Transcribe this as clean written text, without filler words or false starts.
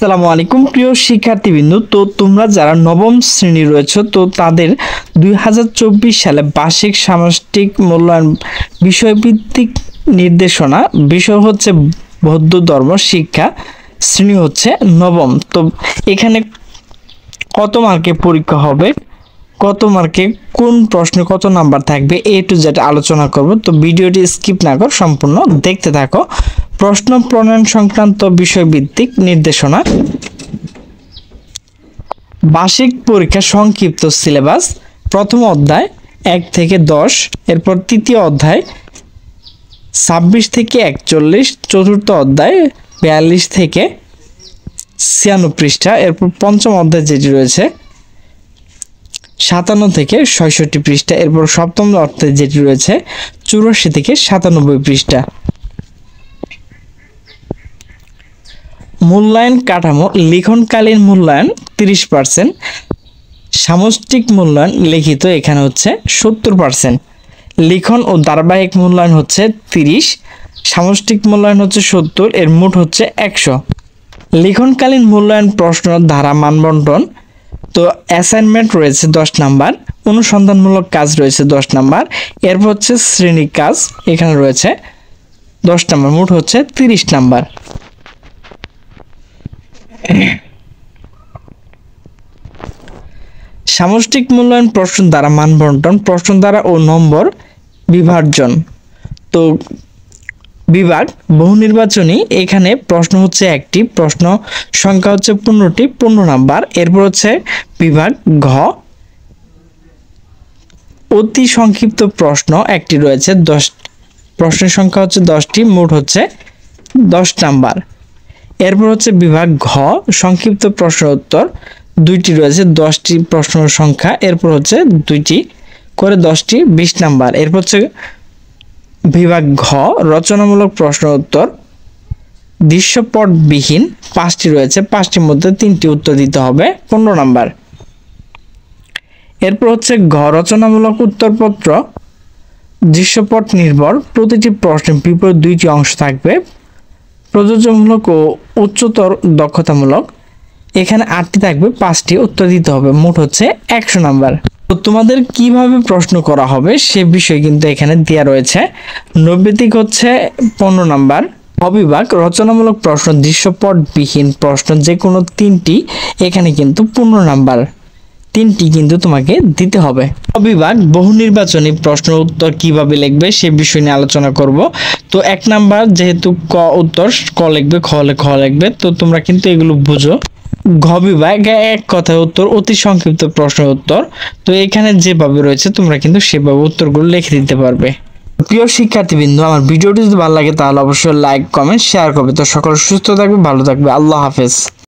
আসসালামু আলাইকুম প্রিয় শিক্ষার্থীবৃন্দ। তো তোমরা যারা নবম শ্রেণী রয়েছে তো তাদের 2024 সালে বার্ষিক সামষ্টিক মূল্যায়ন বিষয়ভিত্তিক নির্দেশনা, বিষয় হচ্ছে বৌদ্ধ ধর্ম শিক্ষা, শ্রেণী হচ্ছে নবম। তো এখানে কত মার্কের পরীক্ষা হবে, কত মার্কে কোন প্রশ্নে কত নাম্বার থাকবে, এ টু জেড আলোচনা করব। তো ভিডিওটি স্কিপ না করে সম্পূর্ণ দেখতে থাকো। প্রশ্ন প্রণয়ন সংক্রান্ত বিষয়ভিত্তিক নির্দেশনা, বার্ষিক পরীক্ষা সংক্ষিপ্ত সিলেবাস, প্রথম অধ্যায় 1 থেকে 10, এরপর তৃতীয় অধ্যায় 26 থেকে 41, চতুর্থ অধ্যায় 42 থেকে 96 পৃষ্ঠা, এরপর পঞ্চম অধ্যায় যেটি রয়েছে 57 থেকে 66 পৃষ্ঠা, এরপর সপ্তম অধ্যায় যেটি রয়েছে 84 থেকে 97 পৃষ্ঠা। মূল্যায়ন কাঠামো, লিখনকালীন মূল্যায়ন 30%, সামষ্টিক মূল্যায়ন লিখিত এখানে হচ্ছে 70%, লিখন ও ধারাবাহিক মূল্যায়ন হচ্ছে 30, সামষ্টিক মূল্যায়ন হচ্ছে 70, এর মোট হচ্ছে 100। লিখনকালীন মূল্যায়ন প্রশ্ন ধারা মানবন্টন, তো অ্যাসাইনমেন্ট রয়েছে 10 নাম্বার, অনুসন্ধানমূলক কাজ রয়েছে 10 নাম্বার, এরপর হচ্ছে শ্রেণী কাজ এখানে রয়েছে 10 নাম্বার, মোট হচ্ছে 30 নাম্বার। সামষ্টিক মূল্যায়ন প্রশ্ন দ্বারা মানবন্টন, প্রশ্ন দ্বারা ও নম্বর বিভাজন। তো বিভাগ বহু নির্বাচনী, এখানে প্রশ্ন হচ্ছে একটি, প্রশ্ন সংখ্যা হচ্ছে 15টি, 15 নাম্বার। এরপর হচ্ছে বিভাগ ঘ, অতি সংক্ষিপ্ত প্রশ্ন একটি রয়েছে 10, প্রশ্নের সংখ্যা হচ্ছে 10টি, মোট হচ্ছে 10 নাম্বার। এরপর হচ্ছে বিভাগ ঘ, সংক্ষিপ্ত প্রশ্ন উত্তর 2টি রয়েছে 10টি প্রশ্ন সংখ্যা, এরপর হচ্ছে 2টি করে 10টি 20 নাম্বার। এরপর হচ্ছে বিভাগ ঘ, রচনামূলক প্রশ্ন উত্তর দৃশ্যপটবিহীন 5টি রয়েছে, 5টির মধ্যে 3টি উত্তর দিতে হবে, 15 নাম্বার। এরপর হচ্ছে ঘ, রচনামূলক উত্তরপত্র দৃশ্যপট নির্ভর, প্রতিটি প্রশ্নের বিপরীত 2টি অংশ থাকবে, প্রযোজ্যমূলক ও উচ্চতর দক্ষতামূলক, এখানে 8টি থাকবে, 5টি উত্তর দিতে হবে, মোট হচ্ছে 100 নাম্বার। তো তোমাদের কিভাবে প্রশ্ন করা হবে সে বিষয় কিন্তু এখানে দেওয়া রয়েছে। নৈবেদিক হচ্ছে 15 নাম্বার, অবিভাগ রচনামূলক প্রশ্ন দৃশ্যপটবিহীন প্রশ্ন যে কোনো 3টি, এখানে কিন্তু 15 নাম্বার, 3টি কিন্তু তোমাকে দিতে হবে। অবিভাগ বহু নির্বাচনী প্রশ্ন উত্তর কিভাবে লিখবে সে বিষয় নিয়ে আলোচনা করব। তো 1 নাম্বার যেহেতু ক উত্তর, ক লিখবে, খ লিখবে, তো তোমরা কিন্তু এগুলো বুঝো। ঘ বিভাগ এক কথায় উত্তর, অতি সংক্ষিপ্ত প্রশ্ন উত্তর, তো এখানে যেভাবে রয়েছে তোমরা কিন্তু সেভাবে উত্তরগুলো লিখে দিতে পারবে। প্রিয় শিক্ষার্থীবৃন্দ, আমার ভিডিওটি যদি ভালো লাগে তাহলে অবশ্যই লাইক, কমেন্ট, শেয়ার করবে। তো সকলে সুস্থ থাকবে, ভালো থাকবে, আল্লাহ হাফেজ।